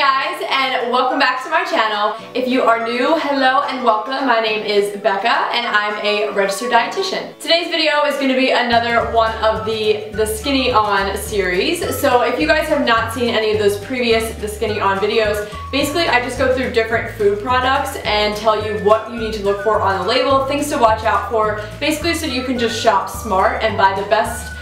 guys, and welcome back to my channel. If you are new, hello and welcome. My name is Becca and I'm a registered dietitian. Today's video is going to be another one of the Skinny On series. So if you guys have not seen any of those previous The Skinny On videos, basically I just go through different food products and tell you what you need to look for on the label, things to watch out for, basically so you can just shop smart and buy the best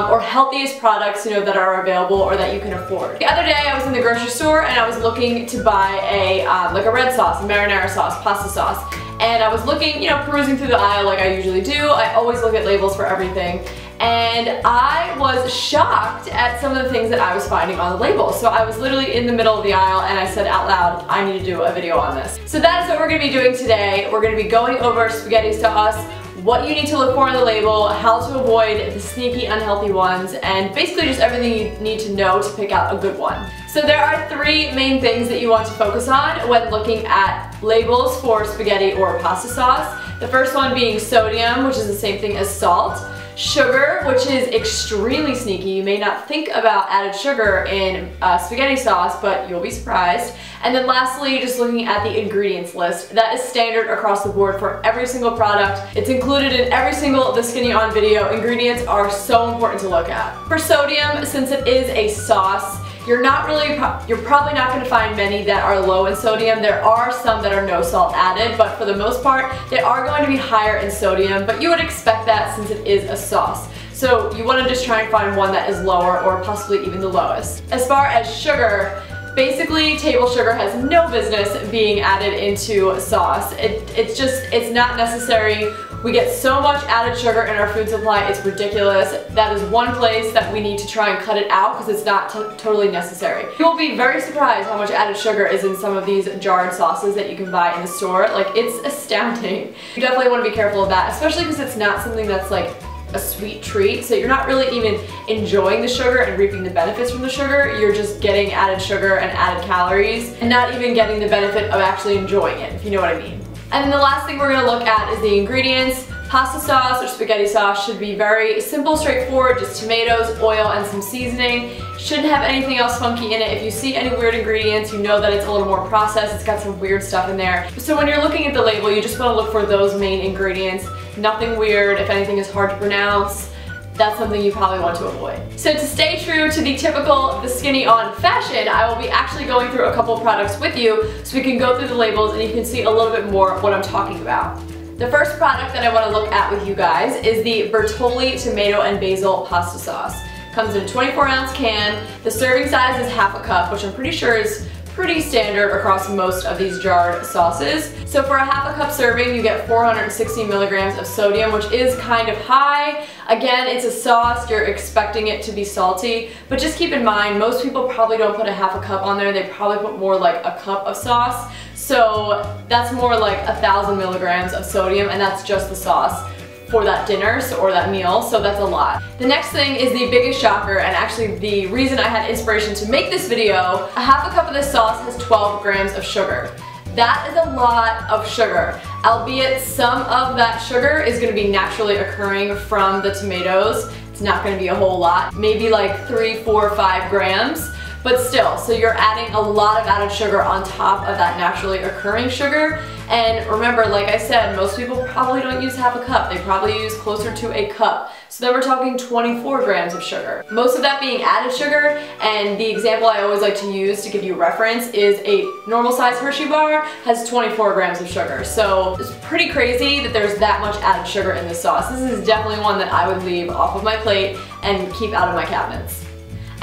or healthiest products that are available or that you can afford. The other day I was in the grocery store and I was looking to buy like a red sauce, a marinara sauce, pasta sauce, and I was looking, perusing through the aisle like I usually do. I always look at labels for everything, and I was shocked at some of the things that I was finding on the label. So I was literally in the middle of the aisle and I said out loud, I need to do a video on this. So that is what we're going to be doing today. We're going to be going over spaghetti sauce, what you need to look for on the label, how to avoid the sneaky unhealthy ones, and basically just everything you need to know to pick out a good one. So there are three main things that you want to focus on when looking at labels for spaghetti or pasta sauce. The first one being sodium, which is the same thing as salt. Sugar, which is extremely sneaky. You may not think about added sugar in spaghetti sauce, but you'll be surprised. And then lastly, just looking at the ingredients list. That is standard across the board for every single product. It's included in every single The Skinny On video. Ingredients are so important to look at. For sodium, since it is a sauce, you're probably not going to find many that are low in sodium. There are some that are no salt added, but for the most part, they are going to be higher in sodium, but you would expect that since it is a sauce. So you want to just try and find one that is lower or possibly even the lowest. As far as sugar, basically table sugar has no business being added into sauce. It's not necessary. We get so much added sugar in our food supply, it's ridiculous. That is one place that we need to try and cut it out because it's not totally necessary. You will be very surprised how much added sugar is in some of these jarred sauces that you can buy in the store. Like, it's astounding. You definitely want to be careful of that, especially because it's not something that's like a sweet treat, so you're not really even enjoying the sugar and reaping the benefits from the sugar. You're just getting added sugar and added calories and not even getting the benefit of actually enjoying it, if you know what I mean. And then the last thing we're going to look at is the ingredients. Pasta sauce or spaghetti sauce should be very simple, straightforward, just tomatoes, oil, and some seasoning. Shouldn't have anything else funky in it. If you see any weird ingredients, you know that it's a little more processed. It's got some weird stuff in there. So when you're looking at the label, you just want to look for those main ingredients. Nothing weird. If anything is hard to pronounce, that's something you probably want to avoid. So to stay true to the typical The Skinny On fashion, I will be actually going through a couple of products with you so we can go through the labels and you can see a little bit more what I'm talking about. The first product that I want to look at with you guys is the Bertolli tomato and basil pasta sauce. Comes in a 24-ounce can. The serving size is half a cup, which I'm pretty sure is pretty standard across most of these jarred sauces. So for a half a cup serving, you get 460 milligrams of sodium, which is kind of high. Again, it's a sauce, you're expecting it to be salty, but just keep in mind, most people probably don't put a half a cup on there. They probably put more like a cup of sauce. So that's more like 1,000 milligrams of sodium, and that's just the sauce for that dinner or that meal, so that's a lot. The next thing is the biggest shocker, and actually the reason I had inspiration to make this video. A half a cup of this sauce has 12 grams of sugar. That is a lot of sugar, albeit some of that sugar is going to be naturally occurring from the tomatoes. It's not going to be a whole lot, maybe like 3, 4, 5 grams. But still, so you're adding a lot of added sugar on top of that naturally occurring sugar. And remember, like I said, most people probably don't use half a cup. They probably use closer to a cup. So then we're talking 24 grams of sugar. Most of that being added sugar, and the example I always like to use to give you reference is a normal size Hershey bar has 24 grams of sugar. So it's pretty crazy that there's that much added sugar in this sauce. This is definitely one that I would leave off of my plate and keep out of my cabinets.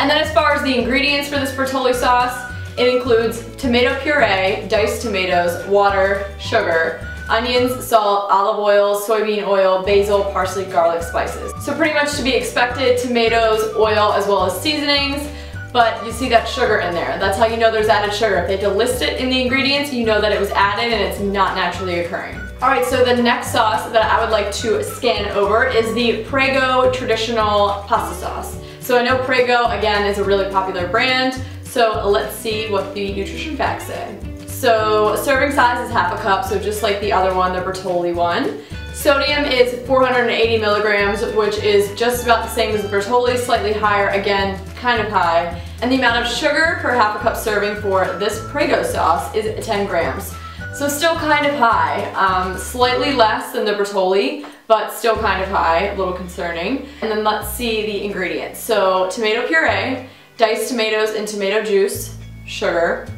And then as far as the ingredients for this Bertolli sauce, it includes tomato puree, diced tomatoes, water, sugar, onions, salt, olive oil, soybean oil, basil, parsley, garlic, spices. So pretty much to be expected, tomatoes, oil, as well as seasonings, but you see that sugar in there. That's how you know there's added sugar. If they had to list it in the ingredients, you know that it was added and it's not naturally occurring. Alright, so the next sauce that I would like to scan over is the Prego traditional pasta sauce. So I know Prego, again, is a really popular brand, so let's see what the nutrition facts say. So serving size is half a cup, so just like the other one, the Bertolli one. Sodium is 480 milligrams, which is just about the same as the Bertolli, slightly higher, again, kind of high. And the amount of sugar per half a cup serving for this Prego sauce is 10 grams. So still kind of high, slightly less than the Bertolli, but still kind of high, a little concerning. And then let's see the ingredients. So tomato puree, diced tomatoes and tomato juice, sugar,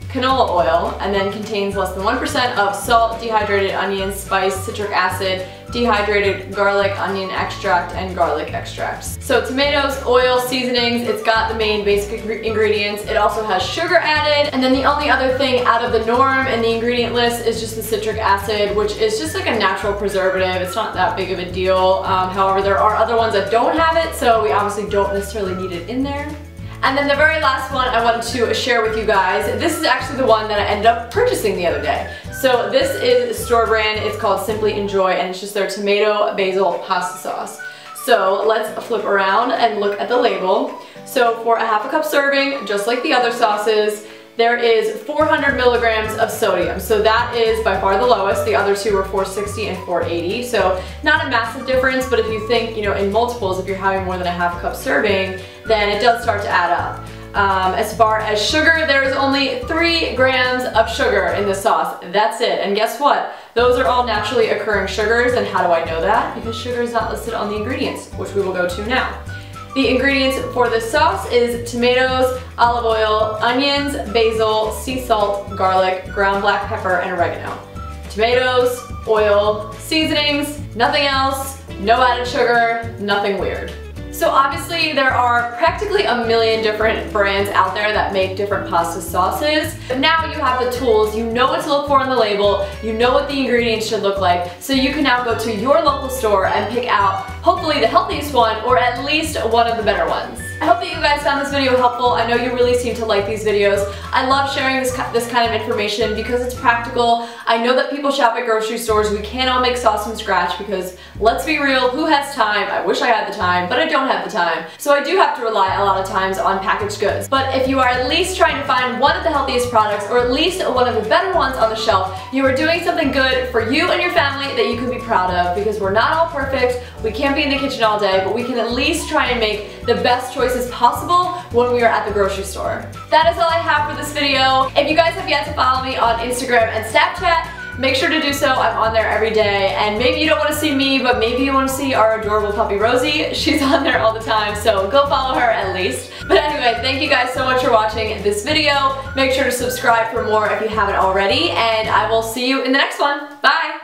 canola oil, and then contains less than 1% of salt, dehydrated onion, spice, citric acid, dehydrated garlic, onion extract, and garlic extracts. So tomatoes, oil, seasonings, it's got the main basic ingredients. It also has sugar added, and then the only other thing out of the norm in the ingredient list is just the citric acid, which is just like a natural preservative. It's not that big of a deal. However, there are other ones that don't have it, so we obviously don't necessarily need it in there. And then the very last one I wanted to share with you guys, this is actually the one that I ended up purchasing the other day. So this is store brand, it's called Simply Enjoy, and it's just their tomato basil pasta sauce. So let's flip around and look at the label. So for a half a cup serving, just like the other sauces, there is 400 milligrams of sodium. So that is by far the lowest. The other two were 460 and 480. So not a massive difference, but if you think, in multiples, if you're having more than a half cup serving, then it does start to add up. As far as sugar, there is only 3 grams of sugar in this sauce. That's it. And guess what? Those are all naturally occurring sugars. And how do I know that? Because sugar is not listed on the ingredients, which we will go to now. The ingredients for this sauce is tomatoes, olive oil, onions, basil, sea salt, garlic, ground black pepper, and oregano. Tomatoes, oil, seasonings, nothing else, no added sugar, nothing weird. So obviously there are practically a million different brands out there that make different pasta sauces. But now you have the tools, you know what to look for on the label, you know what the ingredients should look like, so you can now go to your local store and pick out hopefully the healthiest one or at least one of the better ones. I hope that you guys found this video helpful. I know you really seem to like these videos. I love sharing this kind of information because it's practical. I know that people shop at grocery stores. We can't all make sauce from scratch because, let's be real, who has time? I wish I had the time, but I don't have the time. So I do have to rely a lot of times on packaged goods. But if you are at least trying to find one of the healthiest products or at least one of the better ones on the shelf, you are doing something good for you and your family that you can be proud of, because we're not all perfect. We can't be in the kitchen all day, but we can at least try and make the best choices possible when we are at the grocery store. That is all I have for this video. If you guys have yet to follow me on Instagram and Snapchat, make sure to do so. I'm on there every day, and maybe you don't want to see me, but maybe you want to see our adorable puppy Rosie. She's on there all the time, so go follow her at least. But anyway, thank you guys so much for watching this video. Make sure to subscribe for more if you haven't already, and I will see you in the next one. Bye!